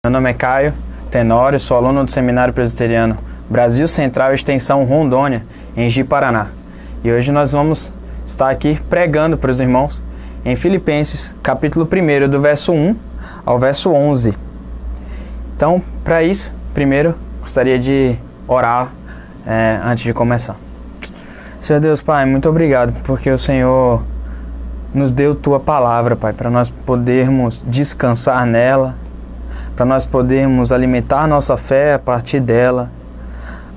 Meu nome é Caio Tenório, sou aluno do Seminário Presbiteriano Brasil Central Extensão Rondônia, em Ji-Paraná. E hoje nós vamos estar aqui pregando para os irmãos em Filipenses, capítulo 1, do verso 1 ao verso 11. Então, para isso, primeiro, gostaria de orar antes de começar. Senhor Deus, Pai, muito obrigado, porque o Senhor nos deu Tua palavra, Pai, para nós podermos descansar nela, para nós podermos alimentar nossa fé a partir dela,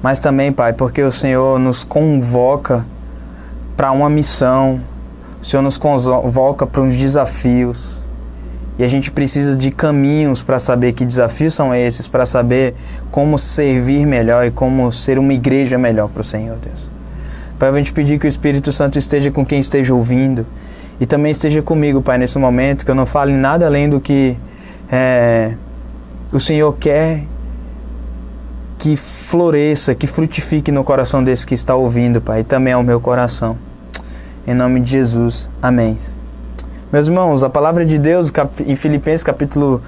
mas também, Pai, porque o Senhor nos convoca para uma missão, o Senhor nos convoca para uns desafios, e a gente precisa de caminhos para saber que desafios são esses, para saber como servir melhor e como ser uma igreja melhor para o Senhor, Deus. Pai, eu vou te pedir que o Espírito Santo esteja com quem esteja ouvindo e também esteja comigo, Pai, nesse momento, que eu não fale nada além do que o Senhor quer que floresça, que frutifique no coração desse que está ouvindo, Pai, e também ao meu coração. Em nome de Jesus. Amém. Meus irmãos, a palavra de Deus em Filipenses capítulo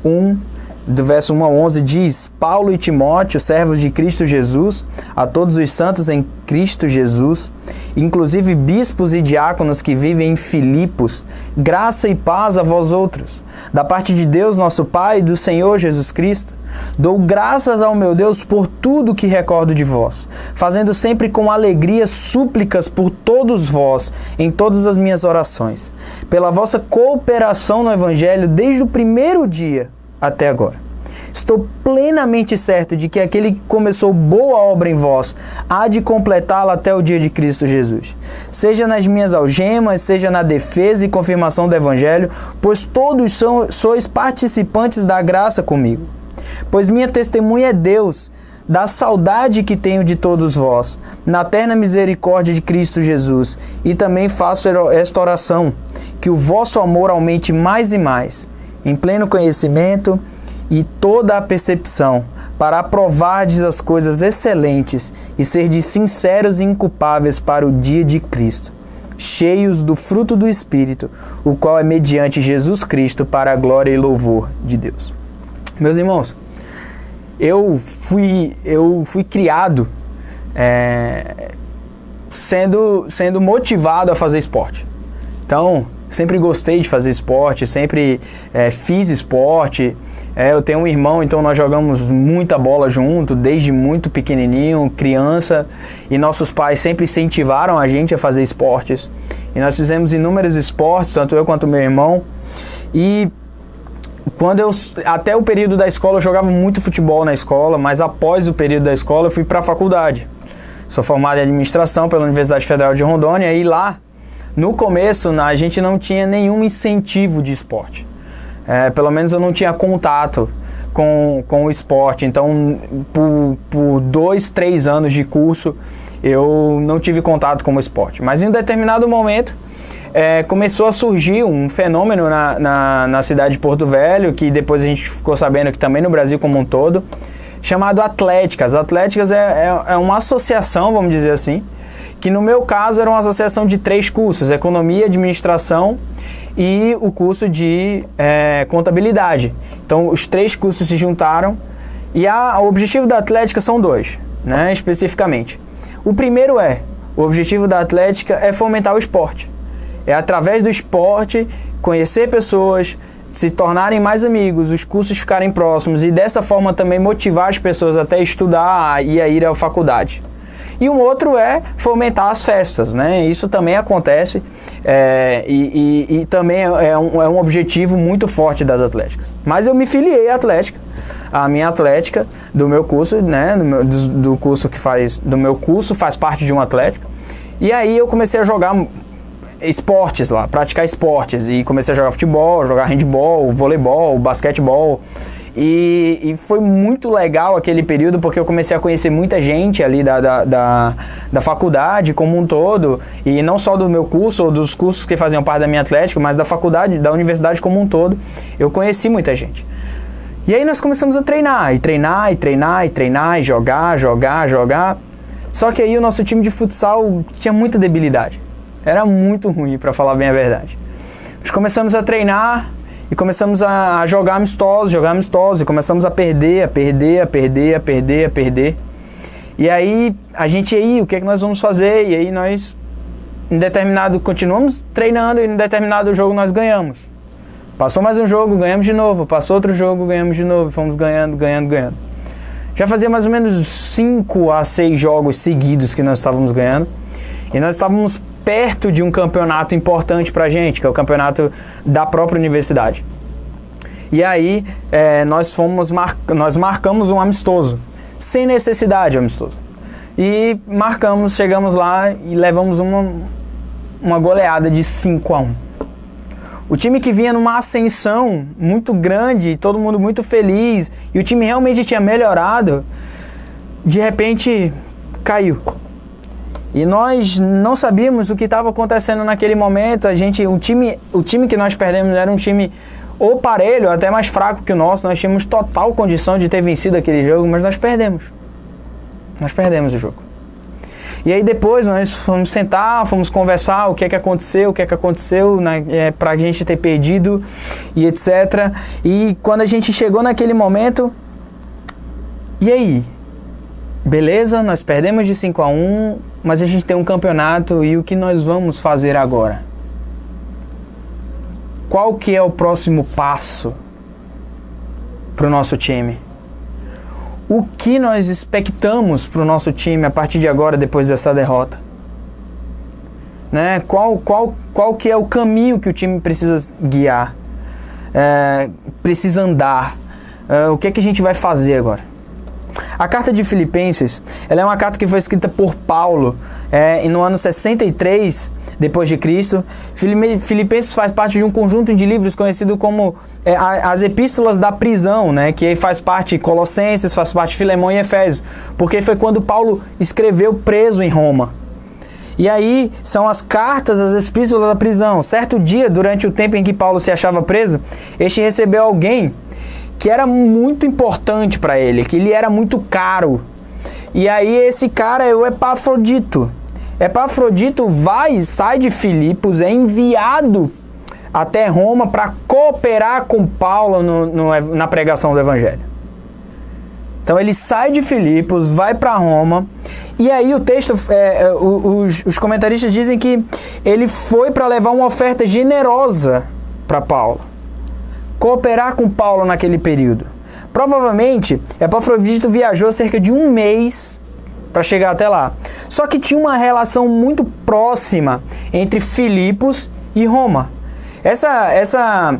1, do verso 1 a 11, diz: Paulo e Timóteo, servos de Cristo Jesus, a todos os santos em Cristo Jesus, inclusive bispos e diáconos que vivem em Filipos, graça e paz a vós outros, da parte de Deus nosso Pai e do Senhor Jesus Cristo. Dou graças ao meu Deus por tudo que recordo de vós, fazendo sempre com alegria súplicas por todos vós, em todas as minhas orações, pela vossa cooperação no Evangelho desde o primeiro dia até agora. Estou plenamente certo de que aquele que começou boa obra em vós há de completá-la até o dia de Cristo Jesus. Seja nas minhas algemas, seja na defesa e confirmação do Evangelho, pois todos sois participantes da graça comigo. Pois minha testemunha é Deus, da saudade que tenho de todos vós, na terna misericórdia de Cristo Jesus, e também faço esta oração, que o vosso amor aumente mais e mais, em pleno conhecimento e toda a percepção, para aprovardes as coisas excelentes e serdes sinceros e inculpáveis para o dia de Cristo, cheios do fruto do Espírito, o qual é mediante Jesus Cristo para a glória e louvor de Deus. Meus irmãos, eu fui criado sendo motivado a fazer esporte. Então, sempre gostei de fazer esporte, sempre fiz esporte. Eu tenho um irmão, então nós jogamos muita bola junto, desde muito pequenininho, criança, e nossos pais sempre incentivaram a gente a fazer esportes. E nós fizemos inúmeros esportes, tanto eu quanto meu irmão. E até o período da escola eu jogava muito futebol na escola, mas após o período da escola eu fui para a faculdade. Sou formado em administração pela Universidade Federal de Rondônia, e lá, no começo, a gente não tinha nenhum incentivo de esporte. Pelo menos eu não tinha contato com o esporte. Então, por 2-3 anos de curso, eu não tive contato com o esporte. Mas em um determinado momento, começou a surgir um fenômeno na cidade de Porto Velho, que depois a gente ficou sabendo que também no Brasil como um todo, chamado Atléticas. Atléticas é uma associação, vamos dizer assim, que no meu caso era uma associação de 3 cursos: Economia, Administração e o curso de Contabilidade. Então os 3 cursos se juntaram, e o objetivo da Atlética são 2, né, especificamente. O primeiro o objetivo da Atlética é fomentar o esporte. É através do esporte conhecer pessoas, se tornarem mais amigos, os cursos ficarem próximos, e dessa forma também motivar as pessoas até estudar e a ir à faculdade. E um outro é fomentar as festas, né? Isso também acontece e também é um objetivo muito forte das atléticas. Mas eu me filiei à atlética, a minha atlética do meu curso, né? Do curso do meu curso faz parte de uma atlética. E aí eu comecei a jogar esportes lá, praticar esportes, e comecei a jogar futebol, jogar handebol, voleibol, basquetebol. E foi muito legal aquele período, porque eu comecei a conhecer muita gente ali da faculdade como um todo, e não só do meu curso ou dos cursos que faziam parte da minha atlética, mas da faculdade, da universidade como um todo. Eu conheci muita gente. E aí nós começamos a treinar, e jogar. Só que aí o nosso time de futsal tinha muita debilidade. Era muito ruim, para falar bem a verdade. Nós começamos a treinar e começamos a jogar amistosos, e começamos a perder. E aí, o que é que nós vamos fazer? E aí nós, continuamos treinando e em determinado jogo nós ganhamos. Passou mais um jogo, ganhamos de novo. Passou outro jogo, ganhamos de novo. Fomos ganhando. Já fazia mais ou menos 5 a 6 jogos seguidos que nós estávamos ganhando. E nós estávamos perto de um campeonato importante pra gente, que é o campeonato da própria universidade. E aí, nós marcamos um amistoso, sem necessidade de amistoso. E chegamos lá e levamos uma goleada de 5-1. O time que vinha numa ascensão muito grande, todo mundo muito feliz, e o time realmente tinha melhorado, de repente caiu. E nós não sabíamos o que estava acontecendo naquele momento. O time que nós perdemos era um time ou parelho, até mais fraco que o nosso. Nós tínhamos total condição de ter vencido aquele jogo, mas nós perdemos. Nós perdemos o jogo. E aí depois nós fomos sentar, fomos conversar o que é que aconteceu, pra gente ter perdido e etc. E quando a gente chegou naquele momento, e aí? Beleza, nós perdemos de 5-1, mas a gente tem um campeonato, e o que nós vamos fazer agora? Qual que é o próximo passo para o nosso time? O que nós expectamos para o nosso time a partir de agora, depois dessa derrota? Né? Qual que é o caminho que o time precisa guiar? Precisa andar? O que é que a gente vai fazer agora? A carta de Filipenses, ela é uma carta que foi escrita por Paulo no ano 63 depois de Cristo. Filipenses faz parte de um conjunto de livros conhecido como as epístolas da prisão, né? Que faz parte Colossenses, faz parte Filemão e Efésios, porque foi quando Paulo escreveu preso em Roma. E aí são as cartas, as epístolas da prisão. Certo dia, durante o tempo em que Paulo se achava preso, este recebeu alguém que era muito importante para ele, que ele era muito caro. E aí esse cara é o Epafrodito. Epafrodito sai de Filipos, é enviado até Roma para cooperar com Paulo na pregação do Evangelho. Então ele sai de Filipos, vai para Roma, e aí o texto, os comentaristas dizem que ele foi para levar uma oferta generosa para Paulo. Cooperar com Paulo naquele período. Provavelmente, Epafrodito viajou cerca de 1 mês para chegar até lá. Só que tinha uma relação muito próxima entre Filipos e Roma. Essa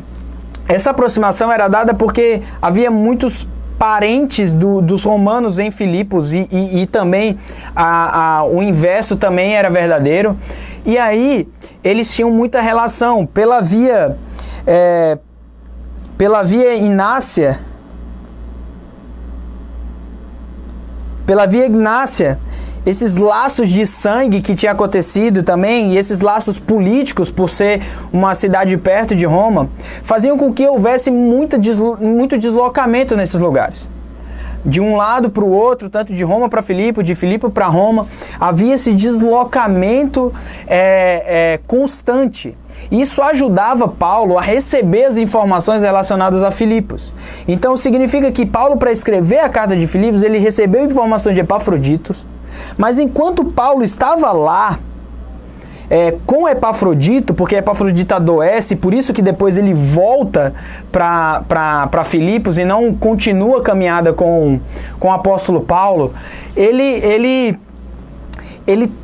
aproximação era dada porque havia muitos parentes dos romanos em Filipos e também o inverso também era verdadeiro. E aí, eles tinham muita relação pela via Ignácia, esses laços de sangue que tinha acontecido também, e esses laços políticos, por ser uma cidade perto de Roma, faziam com que houvesse muito deslocamento nesses lugares. De um lado para o outro, tanto de Roma para Filipe, de Filipe para Roma, havia esse deslocamento constante. Isso ajudava Paulo a receber as informações relacionadas a Filipos. Então significa que Paulo, para escrever a carta de Filipos, ele recebeu informação de Epafrodito, mas enquanto Paulo estava lá com Epafrodito, porque Epafrodito adoece, por isso que depois ele volta para Filipos e não continua a caminhada com o apóstolo Paulo, ele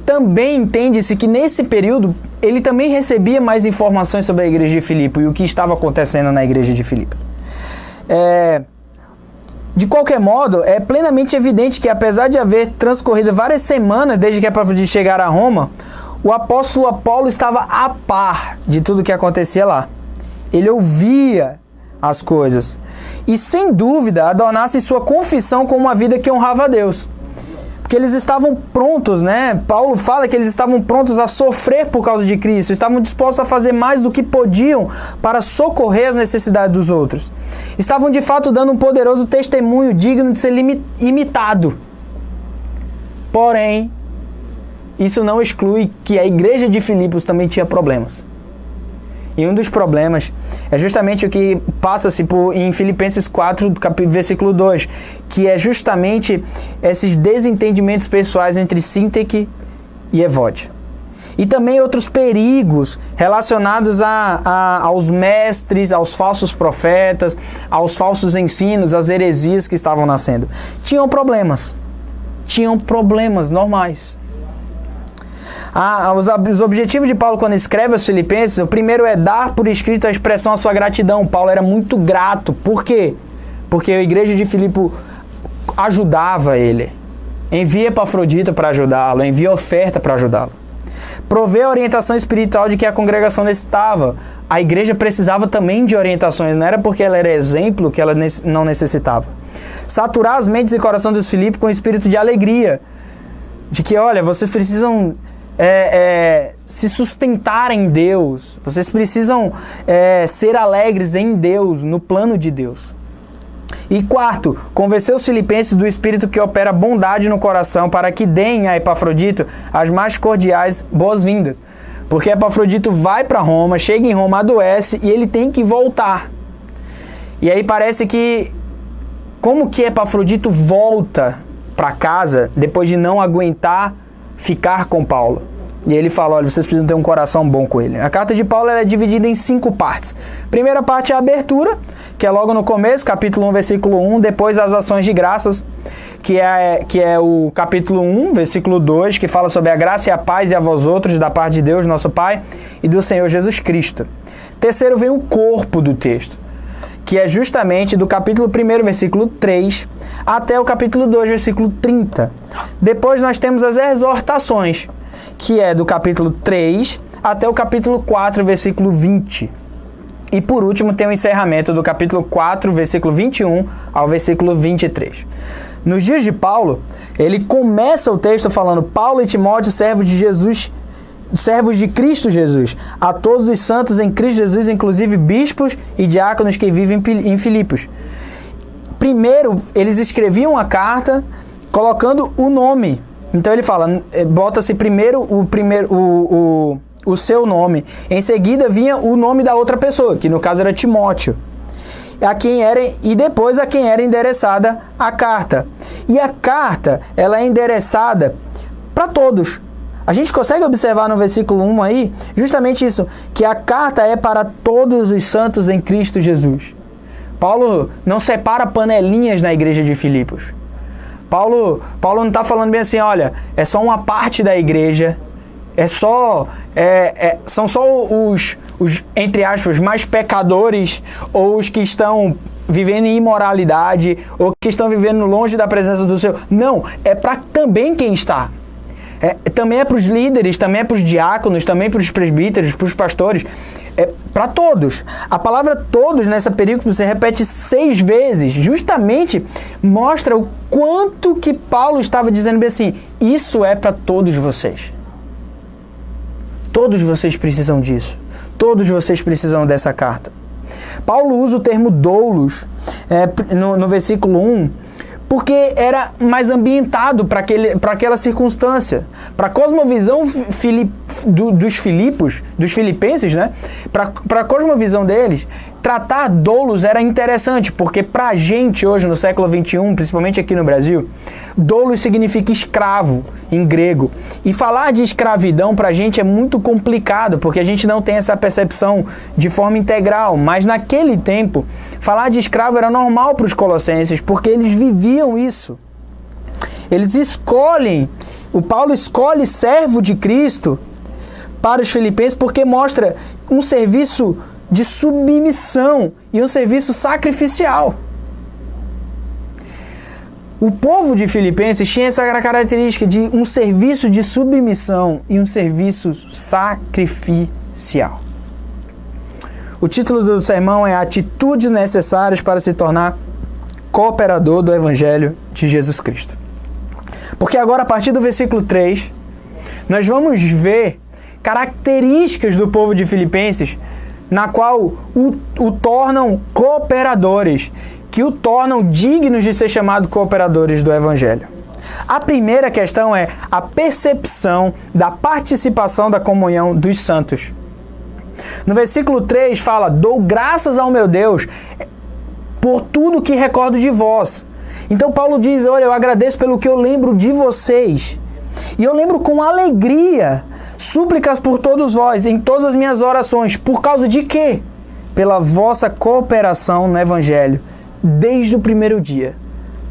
também entende-se que nesse período ele também recebia mais informações sobre a igreja de Filipe e o que estava acontecendo na igreja de Filipe. De qualquer modo, é plenamente evidente que apesar de haver transcorrido várias semanas desde que Epafrodito chegara a Roma, o apóstolo Paulo estava a par de tudo que acontecia lá. Ele ouvia as coisas. E sem dúvida adornasse sua confissão como uma vida que honrava a Deus. Porque eles estavam prontos, né? Paulo fala que eles estavam prontos a sofrer por causa de Cristo, estavam dispostos a fazer mais do que podiam para socorrer as necessidades dos outros. Estavam de fato dando um poderoso testemunho digno de ser imitado. Porém, isso não exclui que a igreja de Filipos também tinha problemas. E um dos problemas é justamente o que passa-se em Filipenses 4, versículo 2, que é justamente esses desentendimentos pessoais entre Sínteque e Evódia. E também outros perigos relacionados aos mestres, aos falsos profetas, aos falsos ensinos, às heresias que estavam nascendo. Tinham problemas normais. Os objetivos de Paulo quando escreve aos Filipenses, o primeiro é dar por escrito a expressão à sua gratidão. Paulo era muito grato. Por quê? Porque a igreja de Filipe ajudava ele. Envia Epafrodito para ajudá-lo, envia oferta para ajudá-lo. Provê a orientação espiritual de que a congregação necessitava. A igreja precisava também de orientações, não era porque ela era exemplo que ela não necessitava. Saturar as mentes e coração dos Filipos com espírito de alegria. De que, olha, vocês precisam se sustentar em Deus. Vocês precisam ser alegres em Deus, no plano de Deus. E quarto, convencer os filipenses do Espírito que opera bondade no coração para que deem a Epafrodito as mais cordiais boas-vindas. Porque Epafrodito vai para Roma, chega em Roma, adoece e ele tem que voltar. E aí parece que, como que Epafrodito volta para casa depois de não aguentar ficar com Paulo? E ele fala, olha, vocês precisam ter um coração bom com ele. A carta de Paulo é dividida em 5 partes. Primeira parte é a abertura, que é logo no começo, capítulo 1, versículo 1. Depois as ações de graças, que é o capítulo 1, versículo 2, que fala sobre a graça e a paz e a vós outros, da parte de Deus, nosso Pai, e do Senhor Jesus Cristo. Terceiro vem o corpo do texto, que é justamente do capítulo 1, versículo 3, até o capítulo 2, versículo 30. Depois nós temos as exortações, que é do capítulo 3 até o capítulo 4, versículo 20. E por último tem o encerramento do capítulo 4, versículo 21 ao versículo 23. Nos dias de Paulo, ele começa o texto falando: Paulo e Timóteo, servos de Jesus, servos de Cristo Jesus, a todos os santos em Cristo Jesus, inclusive bispos e diáconos que vivem em Filipos. Primeiro, eles escreviam a carta colocando o nome. Então ele fala, bota-se primeiro o seu nome. Em seguida vinha o nome da outra pessoa, que no caso era Timóteo. E depois a quem era endereçada a carta. E a carta, ela é endereçada para todos. A gente consegue observar no versículo 1 aí, justamente isso, que a carta é para todos os santos em Cristo Jesus. Paulo não separa panelinhas na igreja de Filipos. Paulo não está falando bem assim, olha, é só uma parte da igreja, são só os, entre aspas, mais pecadores, ou os que estão vivendo em imoralidade, ou que estão vivendo longe da presença do Senhor. Não, é para também quem está. Também é para os líderes, também é para os diáconos, também para os presbíteros, para os pastores, para todos. A palavra todos nessa perícope se repete 6 vezes, justamente mostra o quanto que Paulo estava dizendo bem assim, isso é para todos vocês. Todos vocês precisam disso. Todos vocês precisam dessa carta. Paulo usa o termo doulos no versículo 1, porque era mais ambientado para aquela circunstância. Para a cosmovisão dos filipenses, né? Para a cosmovisão deles, tratar doulos era interessante, porque para a gente hoje, no século XXI, principalmente aqui no Brasil, doulos significa escravo em grego. E falar de escravidão para a gente é muito complicado, porque a gente não tem essa percepção de forma integral. Mas naquele tempo, falar de escravo era normal para os colossenses, porque eles viviam isso. Eles o Paulo escolhe servo de Cristo para os filipenses, porque mostra um serviço de submissão e um serviço sacrificial. O povo de Filipenses tinha essa característica de um serviço de submissão e um serviço sacrificial. O título do sermão é Atitudes Necessárias para se tornar cooperador do Evangelho de Jesus Cristo. Porque agora, a partir do versículo 3, nós vamos ver características do povo de Filipenses na qual o tornam cooperadores, que o tornam dignos de ser chamados cooperadores do Evangelho. A primeira questão é a percepção da participação da comunhão dos santos. No versículo 3 fala: dou graças ao meu Deus por tudo que recordo de vós. Então Paulo diz: olha, eu agradeço pelo que eu lembro de vocês. E eu lembro com alegria súplicas por todos vós em todas as minhas orações. Por causa de quê? Pela vossa cooperação no Evangelho, desde o primeiro dia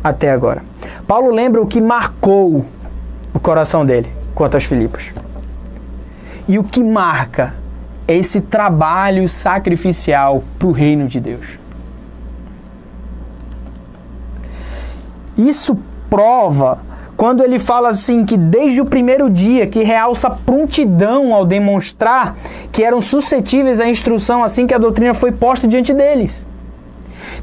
até agora. Paulo lembra o que marcou o coração dele quanto aos Filipos. E o que marca é esse trabalho sacrificial para o reino de Deus. Isso prova quando ele fala assim que desde o primeiro dia, que realça prontidão ao demonstrar que eram suscetíveis à instrução assim que a doutrina foi posta diante deles.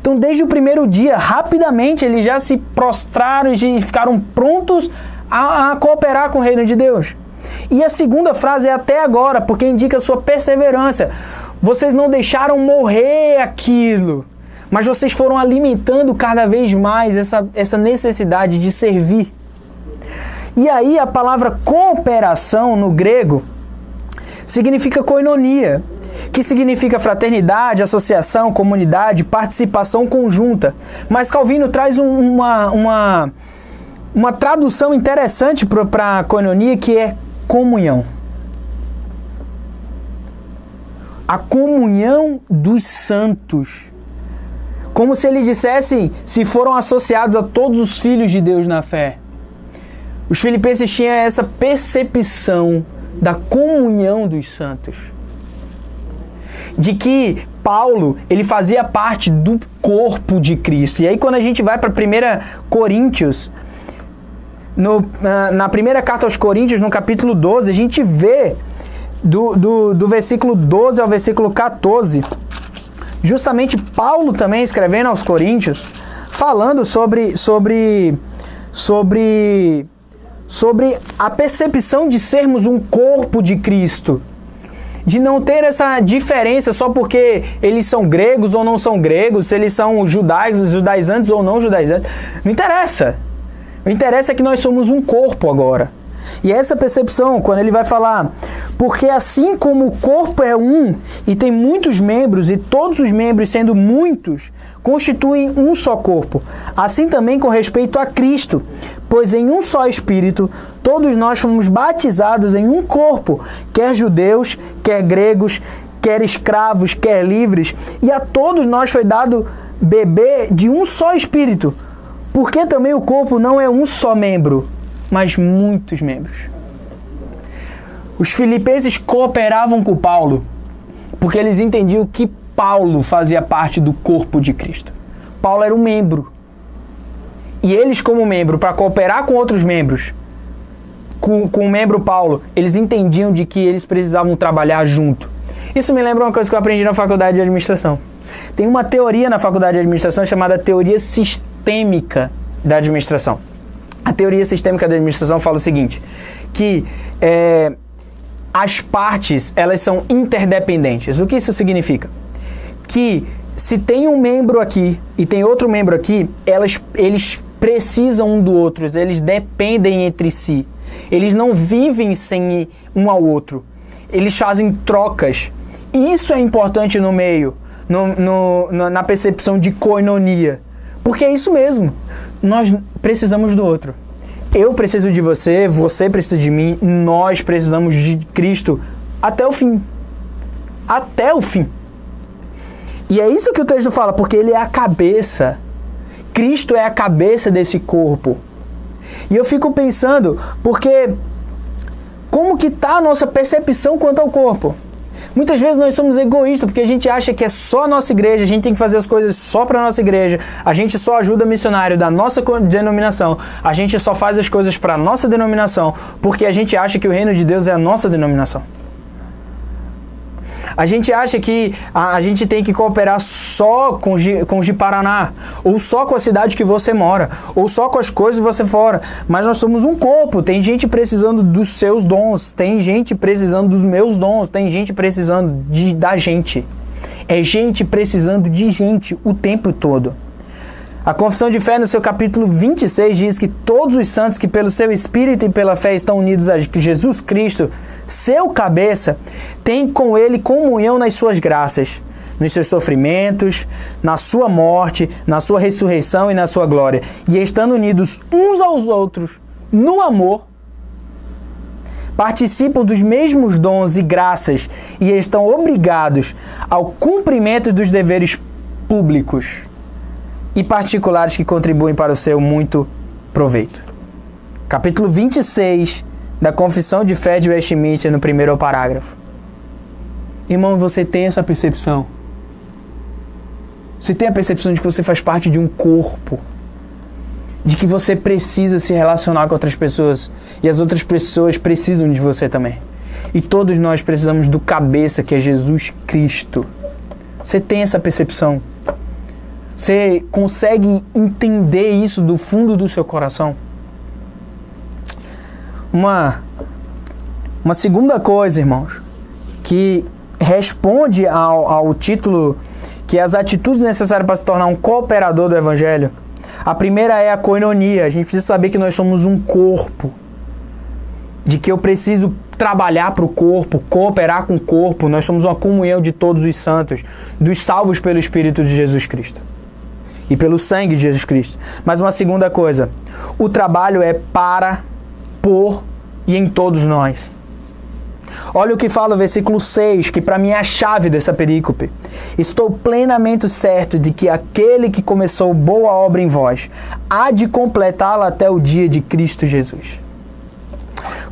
Então, desde o primeiro dia, rapidamente, eles já se prostraram e ficaram prontos a cooperar com o reino de Deus. E a segunda frase é até agora, porque indica a sua perseverança. Vocês não deixaram morrer aquilo, mas vocês foram alimentando cada vez mais essa necessidade de servir. E aí a palavra cooperação no grego significa koinonia, que significa fraternidade, associação, comunidade, participação conjunta. Mas Calvino traz uma tradução interessante para koinonia, que é comunhão. A comunhão dos santos. Como se ele dissesse, se foram associados a todos os filhos de Deus na fé. Os filipenses tinham essa percepção da comunhão dos santos. De que Paulo, ele fazia parte do corpo de Cristo. E aí quando a gente vai para 1 Coríntios, na primeira carta aos Coríntios, no capítulo 12, a gente vê do versículo 12 ao versículo 14, justamente Paulo também escrevendo aos Coríntios, falando sobre a percepção de sermos um corpo de Cristo. De não ter essa diferença só porque eles são gregos ou não são gregos, se eles são judaizantes ou não judaizantes. Não interessa. O que interessa é que nós somos um corpo agora. E essa percepção, quando ele vai falar, porque assim como o corpo é um e tem muitos membros, e todos os membros sendo muitos, constituem um só corpo. Assim também com respeito a Cristo, pois em um só Espírito, todos nós fomos batizados em um corpo, quer judeus, quer gregos, quer escravos, quer livres, e a todos nós foi dado beber de um só Espírito, porque também o corpo não é um só membro, mas muitos membros. Os filipenses cooperavam com Paulo, porque eles entendiam que Paulo fazia parte do corpo de Cristo. Paulo era um membro. E eles, como membro, para cooperar com outros membros, com o membro Paulo, eles entendiam de que eles precisavam trabalhar junto. Isso me lembra uma coisa que eu aprendi na faculdade de administração. Tem uma teoria na faculdade de administração chamada teoria sistêmica da administração. A teoria sistêmica da administração fala o seguinte, que as partes, elas são interdependentes. O que isso significa? Que se tem um membro aqui e tem outro membro aqui, eles precisam um do outro, eles dependem entre si. Eles não vivem sem um ao outro. Eles fazem trocas. E isso é importante no meio, na percepção de koinonia. Porque é isso mesmo. Nós precisamos do outro. Eu preciso de você, você precisa de mim, nós precisamos de Cristo até o fim. Até o fim. E é isso que o texto fala, porque ele é a cabeça. Cristo é a cabeça desse corpo. E eu fico pensando, porque como que está a nossa percepção quanto ao corpo? Muitas vezes nós somos egoístas, porque a gente acha que é só a nossa igreja, a gente tem que fazer as coisas só para a nossa igreja, a gente só ajuda missionário da nossa denominação, a gente só faz as coisas para a nossa denominação, porque a gente acha que o reino de Deus é a nossa denominação. A gente acha que a gente tem que cooperar só com o Ji-Paraná, ou só com a cidade que você mora, ou só com as coisas que você fora. Mas nós somos um corpo, tem gente precisando dos seus dons, tem gente precisando dos meus dons, tem gente precisando da gente. É gente precisando de gente o tempo todo. A Confissão de Fé, no seu capítulo 26, diz que todos os santos que pelo seu Espírito e pela fé estão unidos a Jesus Cristo, seu cabeça, têm com Ele comunhão nas suas graças, nos seus sofrimentos, na sua morte, na sua ressurreição e na sua glória. E estando unidos uns aos outros no amor, participam dos mesmos dons e graças e estão obrigados ao cumprimento dos deveres públicos e particulares que contribuem para o seu muito proveito. Capítulo 26 da Confissão de Fé de Westminster, no primeiro parágrafo. Irmão, você tem essa percepção? Você tem a percepção de que você faz parte de um corpo, de que você precisa se relacionar com outras pessoas e as outras pessoas precisam de você também. E todos nós precisamos do cabeça, que é Jesus Cristo. Você tem essa percepção? Você consegue entender isso do fundo do seu coração? Uma segunda coisa, irmãos, que responde ao título, que é as atitudes necessárias para se tornar um cooperador do Evangelho. A primeira é a koinonia. A gente precisa saber que nós somos um corpo. De que eu preciso trabalhar para o corpo, cooperar com o corpo. Nós somos uma comunhão de todos os santos, dos salvos pelo Espírito de Jesus Cristo e pelo sangue de Jesus Cristo. Mas uma segunda coisa, o trabalho é para, por e em todos nós. Olha o que fala o versículo 6, que para mim é a chave dessa perícope. Estou plenamente certo de que aquele que começou boa obra em vós há de completá-la até o dia de Cristo Jesus.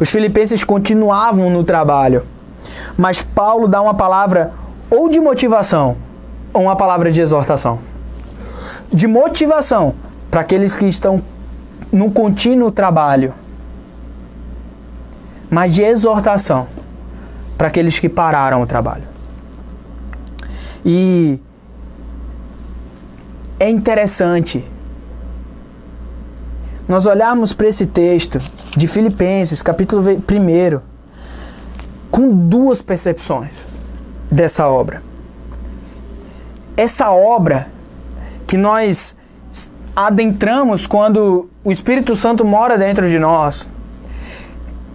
Os filipenses continuavam no trabalho, mas Paulo dá uma palavra ou de motivação ou uma palavra de exortação. De motivação para aqueles que estão no contínuo trabalho, mas de exortação para aqueles que pararam o trabalho. E é interessante nós olharmos para esse texto de Filipenses, capítulo 1, com duas percepções dessa obra. Essa obra que nós adentramos quando o Espírito Santo mora dentro de nós,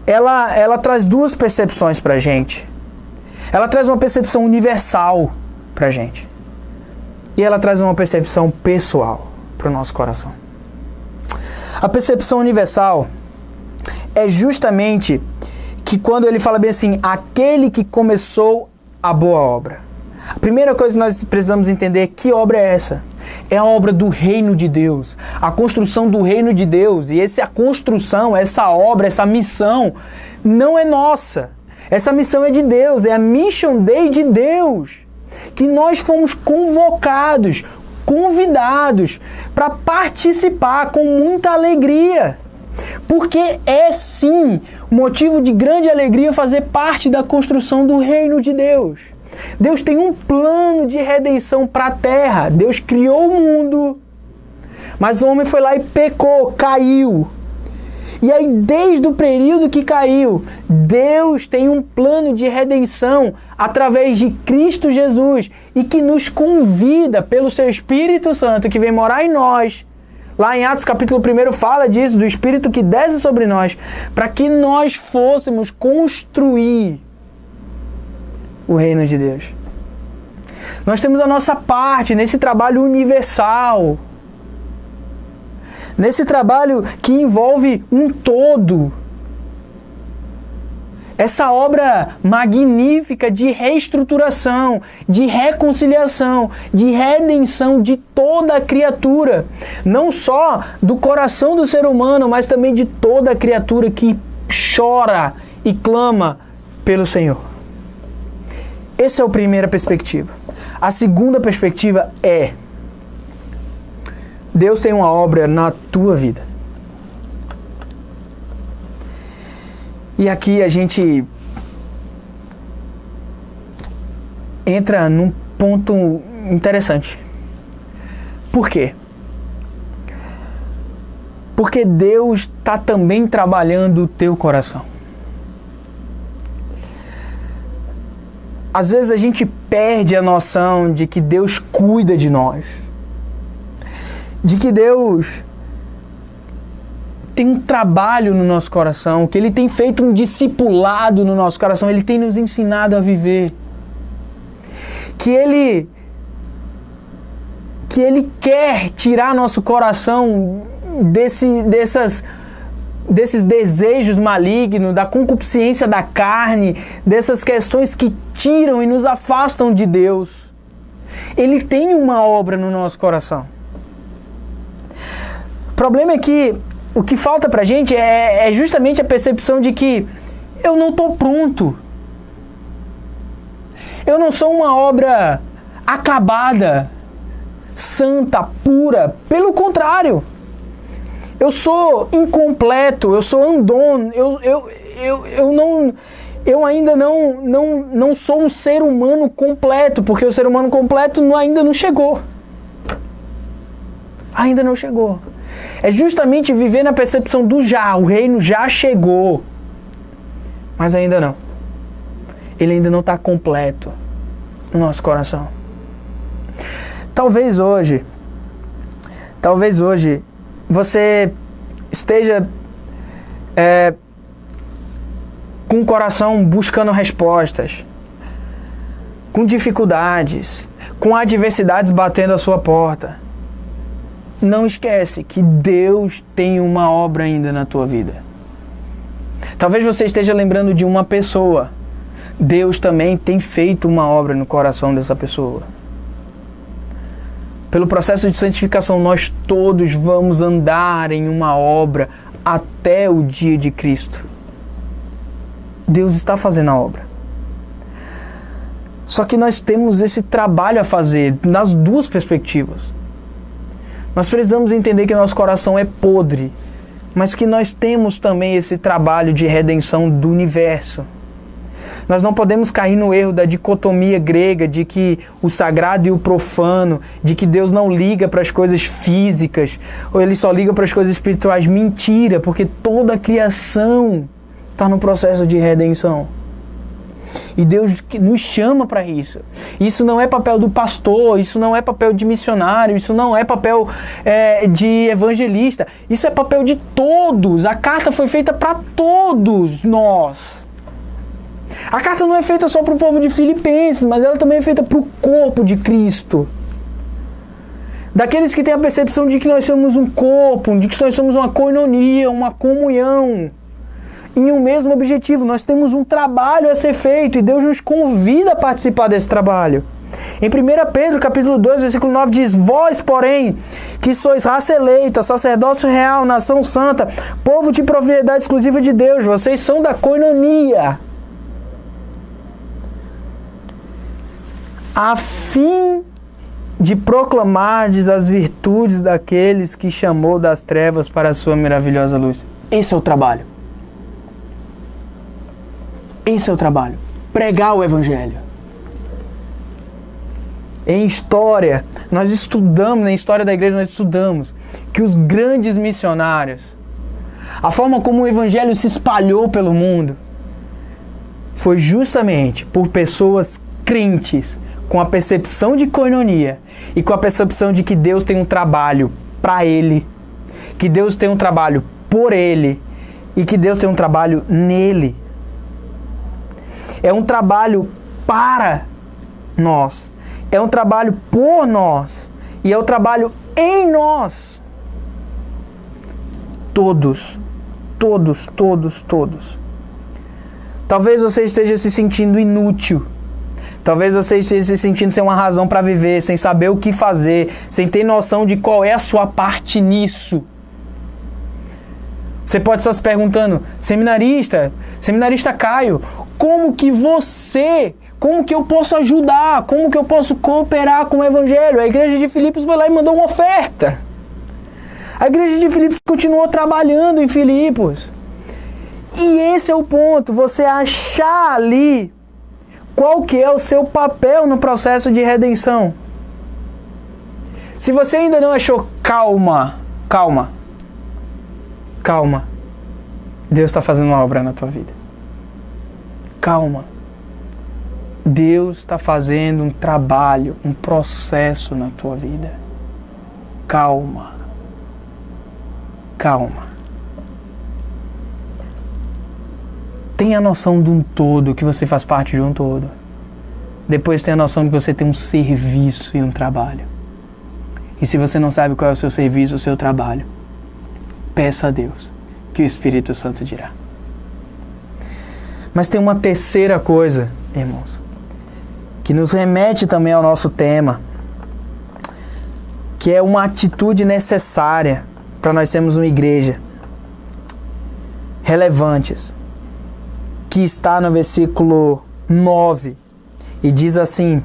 ela traz duas percepções para a gente. Ela traz uma percepção universal para a gente. E ela traz uma percepção pessoal para o nosso coração. A percepção universal é justamente que quando ele fala bem assim, aquele que começou a boa obra. A primeira coisa que nós precisamos entender é que obra é essa? É a obra do reino de Deus, a construção do reino de Deus. E a construção, essa obra, essa missão não é nossa. Essa missão é de Deus, é a Mission Day de Deus. Que nós fomos convocados, convidados para participar com muita alegria. Porque é sim motivo de grande alegria fazer parte da construção do reino de Deus. Deus tem um plano de redenção para a terra. Deus criou o mundo, mas o homem foi lá e pecou, caiu. E aí, desde o período que caiu, Deus tem um plano de redenção através de Cristo Jesus e que nos convida pelo seu Espírito Santo que vem morar em nós. Lá em Atos capítulo 1 fala disso, do Espírito que desce sobre nós, para que nós fôssemos construir o reino de Deus. Nós temos a nossa parte nesse trabalho universal. Nesse trabalho que envolve um todo. Essa obra magnífica de reestruturação, de reconciliação, de redenção de toda a criatura. Não só do coração do ser humano, mas também de toda a criatura que chora e clama pelo Senhor. Essa é a primeira perspectiva. A segunda perspectiva é: Deus tem uma obra na tua vida. E aqui a gente entra num ponto interessante. Por quê? Porque Deus está também trabalhando o teu coração. Às vezes a gente perde a noção de que Deus cuida de nós. de que Deus tem um trabalho no nosso coração, que Ele tem feito um discipulado no nosso coração, Ele tem nos ensinado a viver. Que Ele quer tirar nosso coração desses desejos malignos, da concupiscência da carne, dessas questões que tiram e nos afastam de Deus. Ele tem uma obra no nosso coração. O problema é que o que falta pra gente é justamente a percepção de que eu não estou pronto. Eu não sou uma obra acabada, santa, pura. Pelo contrário. Eu sou incompleto, eu sou andon, eu ainda não sou um ser humano completo, porque o ser humano completo ainda não chegou. Ainda não chegou. É justamente viver na percepção do já, o reino já chegou. Mas ainda não. Ele ainda não está completo no nosso coração. Talvez hoje, você esteja com o coração buscando respostas, com dificuldades, com adversidades batendo a sua porta. Não esquece que Deus tem uma obra ainda na tua vida. Talvez você esteja lembrando de uma pessoa. Deus também tem feito uma obra no coração dessa pessoa. Pelo processo de santificação, nós todos vamos andar em uma obra até o dia de Cristo. Deus está fazendo a obra. Só que nós temos esse trabalho a fazer nas duas perspectivas. Nós precisamos entender que nosso coração é podre, mas que nós temos também esse trabalho de redenção do universo. Nós não podemos cair no erro da dicotomia grega de que o sagrado e o profano, de que Deus não liga para as coisas físicas, ou Ele só liga para as coisas espirituais. Mentira, porque toda a criação está no processo de redenção. E Deus nos chama para isso. Isso não é papel do pastor, isso não é papel de missionário, isso não é papel de evangelista. Isso é papel de todos. A carta foi feita para todos nós. A carta não é feita só para o povo de Filipenses, mas ela também é feita para o corpo de Cristo. Daqueles que têm a percepção de que nós somos um corpo, de que nós somos uma koinonia, uma comunhão, em um mesmo objetivo. Nós temos um trabalho a ser feito e Deus nos convida a participar desse trabalho. Em 1 Pedro, capítulo 2, versículo 9 diz: Vós, porém, que sois raça eleita, sacerdócio real, nação santa, povo de propriedade exclusiva de Deus, vocês são da koinonia, a fim de proclamardes as virtudes daqueles que chamou das trevas para a sua maravilhosa luz. Esse é o trabalho. Esse é o trabalho. Pregar o Evangelho. Em história, nós estudamos, na história da igreja nós estudamos que os grandes missionários, a forma como o Evangelho se espalhou pelo mundo, foi justamente por pessoas crentes, com a percepção de koinonia e com a percepção de que Deus tem um trabalho para ele, que Deus tem um trabalho por ele e que Deus tem um trabalho nele. É um trabalho para nós, é um trabalho por nós e é um trabalho em nós. Todos. Talvez você esteja se sentindo inútil. Talvez você esteja se sentindo sem uma razão para viver, sem saber o que fazer, sem ter noção de qual é a sua parte nisso. Você pode estar se perguntando: seminarista Caio, como que eu posso ajudar? Como que eu posso cooperar com o Evangelho? A igreja de Filipos foi lá e mandou uma oferta. A igreja de Filipos continuou trabalhando em Filipos. E esse é o ponto, você achar ali qual que é o seu papel no processo de redenção. Se você ainda não achou, calma. Deus está fazendo uma obra na tua vida. Calma. Deus está fazendo um trabalho, um processo na tua vida. calma. Calma. Tenha a noção de um todo, que você faz parte de um todo. Depois tenha a noção de que você tem um serviço e um trabalho. E se você não sabe qual é o seu serviço, o seu trabalho, peça a Deus, que o Espírito Santo dirá. Mas tem uma terceira coisa, irmãos, que nos remete também ao nosso tema, que é uma atitude necessária para nós sermos uma igreja relevantes, que está no versículo 9, e diz assim: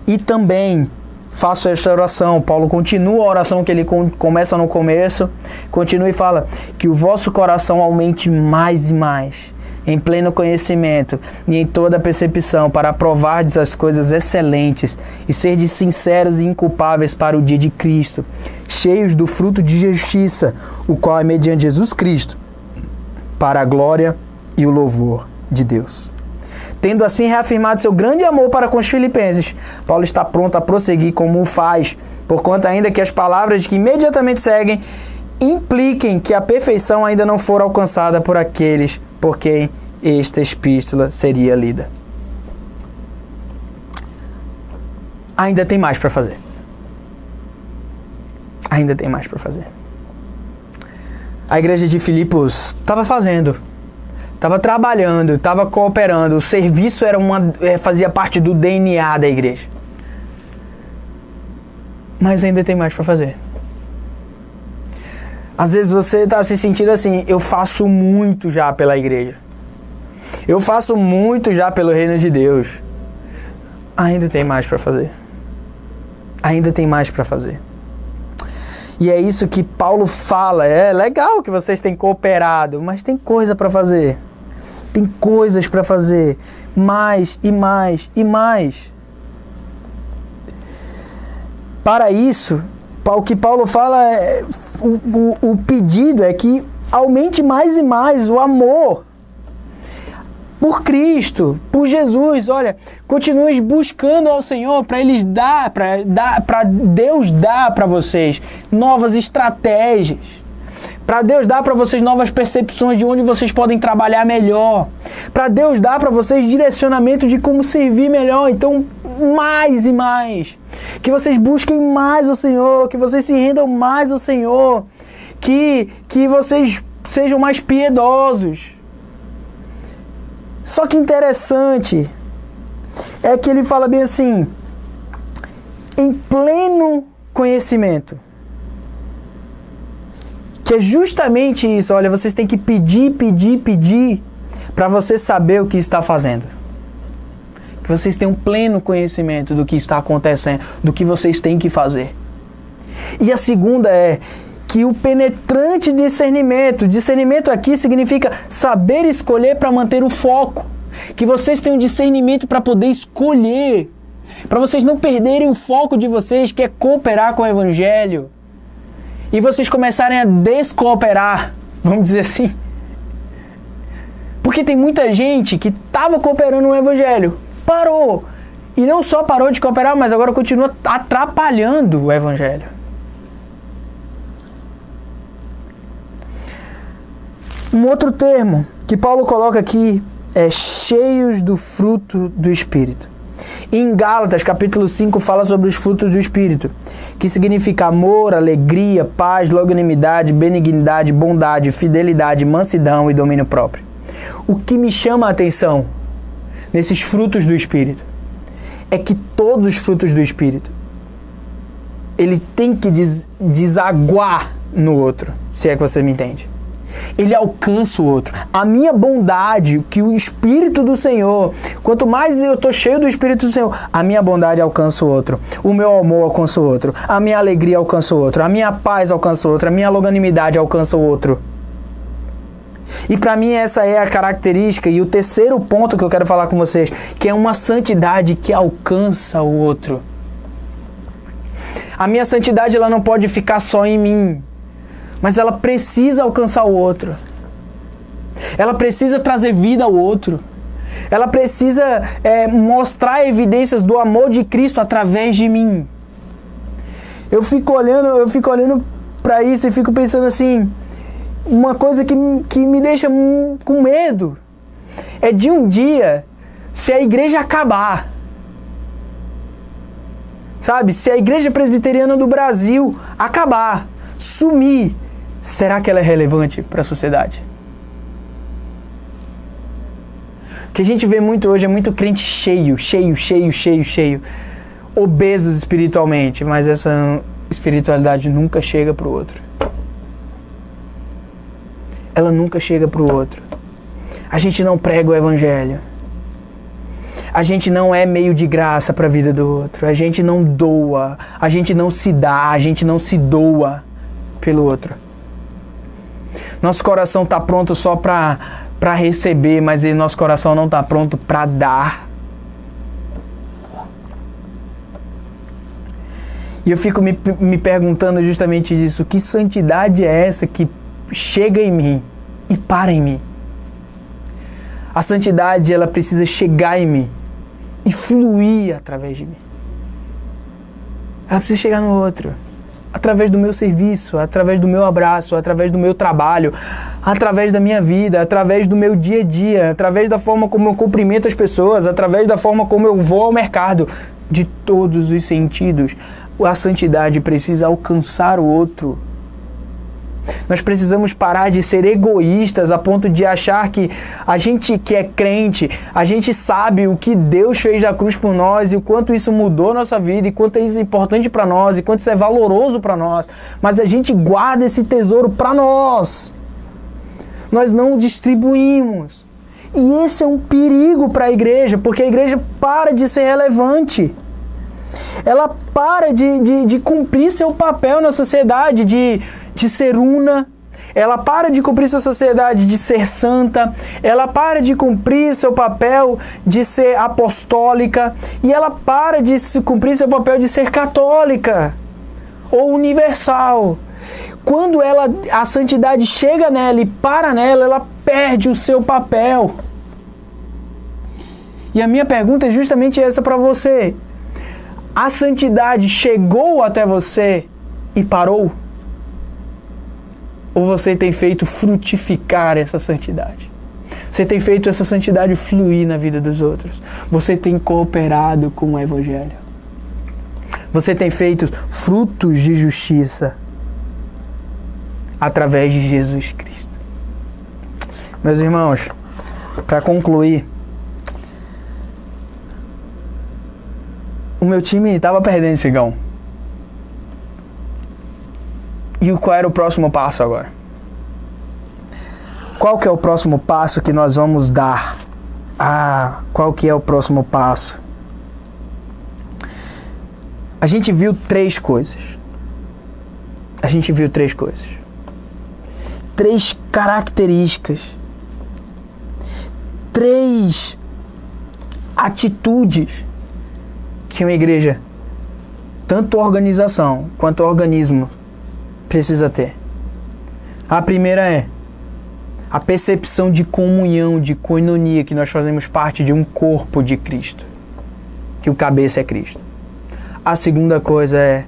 e também faço esta oração. Paulo continua a oração que ele começa no começo, continua e fala: que o vosso coração aumente mais e mais, em pleno conhecimento e em toda percepção, para aprovardes as coisas excelentes e serdes sinceros e inculpáveis para o dia de Cristo, cheios do fruto de justiça, o qual é mediante Jesus Cristo, para a glória e o louvor de Deus. Tendo assim reafirmado seu grande amor para com os filipenses, Paulo está pronto a prosseguir como o faz, porquanto ainda que as palavras que imediatamente seguem impliquem que a perfeição ainda não for alcançada por aqueles por quem esta epístola seria lida. Ainda tem mais para fazer. Ainda tem mais para fazer. A igreja de Filipos estava fazendo, estava trabalhando, estava cooperando. O serviço fazia parte do DNA da igreja. Mas ainda tem mais para fazer. Às vezes você está se sentindo assim: eu faço muito já pela igreja. Eu faço muito já pelo reino de Deus. Ainda tem mais para fazer. Ainda tem mais para fazer. E é isso que Paulo fala. É legal que vocês têm cooperado, mas tem coisa para fazer. Tem coisas para fazer. Mais e mais e mais. Para isso, o que Paulo fala, o pedido é que aumente mais e mais o amor por Cristo, por Jesus. Olha, continue buscando ao Senhor para Deus dar para vocês novas estratégias, para Deus dar para vocês novas percepções de onde vocês podem trabalhar melhor, para Deus dar para vocês direcionamento de como servir melhor. Então, mais e mais. Que vocês busquem mais o Senhor, que vocês se rendam mais ao Senhor, que vocês sejam mais piedosos. Só que interessante é que ele fala bem assim: em pleno conhecimento. Que é justamente isso. Olha, vocês têm que pedir para você saber o que está fazendo. Que vocês tenham pleno conhecimento do que está acontecendo, do que vocês têm que fazer. E a segunda é que o penetrante discernimento. Discernimento aqui significa saber escolher para manter o foco. Que vocês tenham discernimento para poder escolher. Para vocês não perderem o foco de vocês, que é cooperar com o Evangelho. E vocês começarem a descooperar, vamos dizer assim. Porque tem muita gente que estava cooperando no Evangelho, parou. E não só parou de cooperar, mas agora continua atrapalhando o Evangelho. Um outro termo que Paulo coloca aqui é cheios do fruto do Espírito. Em Gálatas, capítulo 5, fala sobre os frutos do Espírito, que significa amor, alegria, paz, longanimidade, benignidade, bondade, fidelidade, mansidão e domínio próprio. O que me chama a atenção nesses frutos do Espírito é que todos os frutos do Espírito, ele tem que desaguar no outro, se é que você me entende. Ele alcança o outro. A minha bondade, que o Espírito do Senhor, quanto mais eu estou cheio do Espírito do Senhor, a minha bondade alcança o outro, o meu amor alcança o outro, a minha alegria alcança o outro, a minha paz alcança o outro, a minha longanimidade alcança o outro. E para mim essa é a característica e o terceiro ponto que eu quero falar com vocês, que é uma santidade que alcança o outro. A minha santidade, ela não pode ficar só em mim, mas ela precisa alcançar o outro. Ela precisa trazer vida ao outro. Ela precisa mostrar evidências do amor de Cristo através de mim. Eu fico olhando para isso e fico pensando assim, uma coisa que me deixa com medo é de um dia, se a igreja acabar, sabe? Se a Igreja Presbiteriana do Brasil acabar, sumir, será que ela é relevante para a sociedade? O que a gente vê muito hoje é muito crente cheio, obesos espiritualmente, mas essa espiritualidade nunca chega para o outro. Ela nunca chega para o outro. A gente não prega o evangelho. A gente não é meio de graça para a vida do outro. A gente não doa. A gente não se dá. A gente não se doa pelo outro. Nosso coração está pronto só para receber, mas nosso coração não está pronto para dar. E eu fico me perguntando justamente disso. Que santidade é essa que chega em mim e para em mim? A santidade, ela precisa chegar em mim e fluir através de mim. Ela precisa chegar no outro. Através do meu serviço, através do meu abraço, através do meu trabalho, através da minha vida, através do meu dia a dia, através da forma como eu cumprimento as pessoas, através da forma como eu vou ao mercado. De todos os sentidos, a santidade precisa alcançar o outro. Nós precisamos parar de ser egoístas a ponto de achar que a gente que é crente, a gente sabe o que Deus fez na cruz por nós e o quanto isso mudou a nossa vida, e quanto isso é importante para nós, e quanto isso é valoroso para nós. Mas a gente guarda esse tesouro para nós. Nós não o distribuímos. E esse é um perigo para a igreja, porque a igreja para de ser relevante. Ela para de cumprir seu papel na sociedade, de ser una. Ela para de cumprir sua sociedade de ser santa. Ela para de cumprir seu papel de ser apostólica. E ela para de cumprir seu papel de ser católica ou universal. Quando a santidade chega nela e para nela, ela perde o seu papel. E a minha pergunta é justamente essa para você. A santidade chegou até você e parou? Ou você tem feito frutificar essa santidade? Você tem feito essa santidade fluir na vida dos outros? Você tem cooperado com o evangelho? Você tem feito frutos de justiça através de Jesus Cristo? Meus irmãos, para concluir, o meu time estava perdendo esse gão. E qual era o próximo passo agora? Qual que é o próximo passo que nós vamos dar? Qual que é o próximo passo? A gente viu três coisas. Três características. Três atitudes que uma igreja, tanto organização quanto organismo, precisa ter. A primeira é a percepção de comunhão, de koinonia, que nós fazemos parte de um corpo de Cristo, que o cabeça é Cristo. A segunda coisa é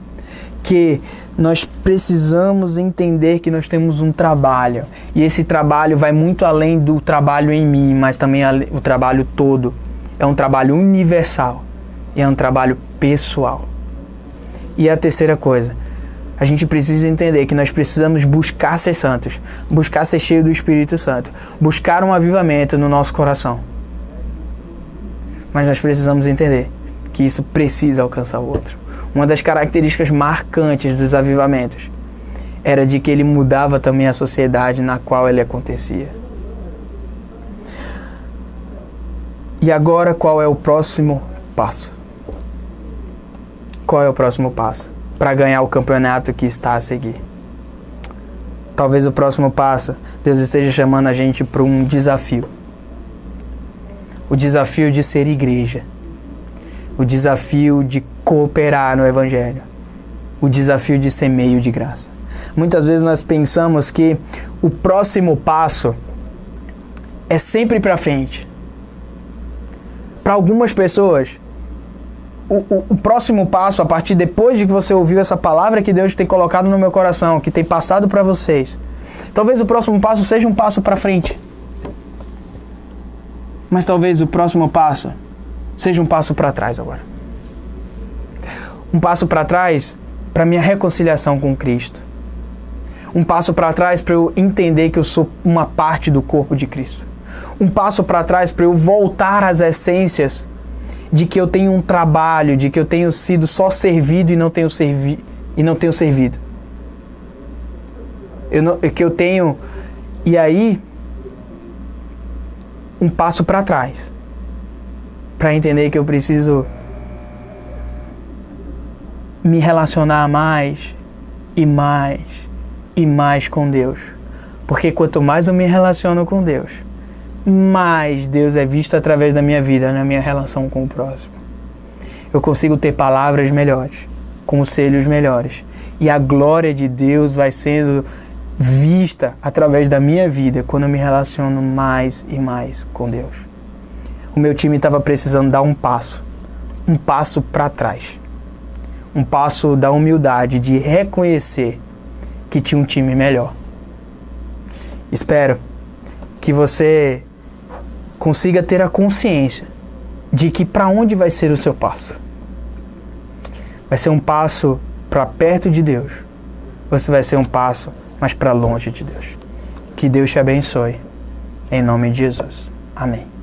que nós precisamos entender que nós temos um trabalho, e esse trabalho vai muito além do trabalho em mim, mas também o trabalho todo. É um trabalho universal. E é um trabalho pessoal. E a terceira coisa, a gente precisa entender que nós precisamos buscar ser santos, buscar ser cheio do Espírito Santo, buscar um avivamento no nosso coração. Mas nós precisamos entender que isso precisa alcançar o outro. Uma das características marcantes dos avivamentos era de que ele mudava também a sociedade na qual ele acontecia. E agora, qual é o próximo passo? Qual é o próximo passo para ganhar o campeonato que está a seguir? Talvez o próximo passo, Deus esteja chamando a gente para um desafio. O desafio de ser igreja. O desafio de cooperar no Evangelho. O desafio de ser meio de graça. Muitas vezes nós pensamos que o próximo passo é sempre para frente. Para algumas pessoas, o próximo passo, a partir depois de que você ouviu essa palavra que Deus tem colocado no meu coração, que tem passado para vocês, talvez o próximo passo seja um passo para frente. Mas talvez o próximo passo seja um passo para trás agora. Um passo para trás para minha reconciliação com Cristo. Um passo para trás para eu entender que eu sou uma parte do corpo de Cristo. Um passo para trás para eu voltar às essências de que eu tenho um trabalho, de que eu tenho sido só servido e não tenho servido. E aí, um passo para trás para entender que eu preciso me relacionar mais e mais e mais com Deus. Porque quanto mais eu me relaciono com Deus, mais Deus é visto através da minha vida, na minha relação com o próximo. Eu consigo ter palavras melhores, conselhos melhores. E a glória de Deus vai sendo vista através da minha vida quando eu me relaciono mais e mais com Deus. O meu time estava precisando dar um passo para trás. Um passo da humildade, de reconhecer que tinha um time melhor. Espero que você consiga ter a consciência de que para onde vai ser o seu passo. Vai ser um passo para perto de Deus, ou se vai ser um passo mais para longe de Deus. Que Deus te abençoe. Em nome de Jesus. Amém.